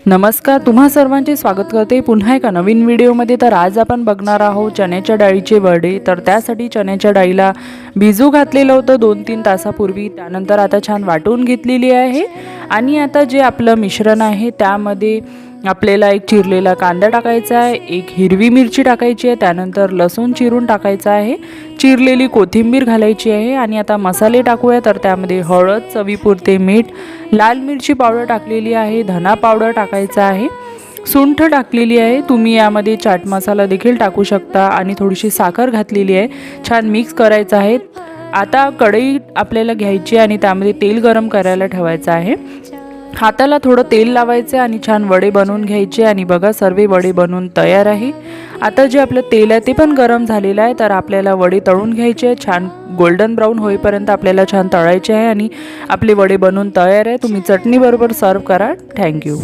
नमस्कार, तुम्हा सर्वांचे स्वागत करते पुन्हा एका नवीन व्हिडिओमध्ये। तर आज आपण बघणार आहोत चण्याच्या डाळीचे वडे। तर त्यासाठी चण्याच्या डाळीला भिजू घातलेलं होतं 2-3 तासापूर्वी। त्यानंतर आता छान वाटून घेतलेली आहे आणि आता जे आपलं मिश्रण आहे त्यामध्ये आपल्याला एक चिरलेला कांदा टाकायचा आहे, एक हिरवी मिरची टाकायची आहे, त्यानंतर लसूण चिरून टाकायचा आहे, चिरलेली कोथिंबीर घालायची आहे आणि आता मसाले टाकूया। तर त्यामध्ये हळद, चवीपुरते मीठ, लाल मिरची पावडर टाकलेली आहे, धना पावडर टाकायचा आहे, सुंठ टाकलेली आहे, तुम्ही यामध्ये चाट मसाला देखील टाकू शकता आणि थोडीशी साखर घातलेली आहे। छान मिक्स करायचं आहे। आता कढई आपल्याला घ्यायची आणि त्यामध्ये तेल गरम करायला ठेवायचं आहे। हाताला थोडं तेल लावायचं आणि छान वडे बनवून घ्यायचे आणि बघा सर्व वडे बनवून तयार आहे। आता जे आपलं तेल आहे ते पण गरम झालेलं आहे, तर आपल्याला वडे तळून घ्यायचे। छान गोल्डन ब्राऊन होईपर्यंत आपल्याला छान तळायचे आहे आणि आपले वडे बनवून तयार आहे। तुम्ही चटणी बरोबर सर्व करा। थँक्यू।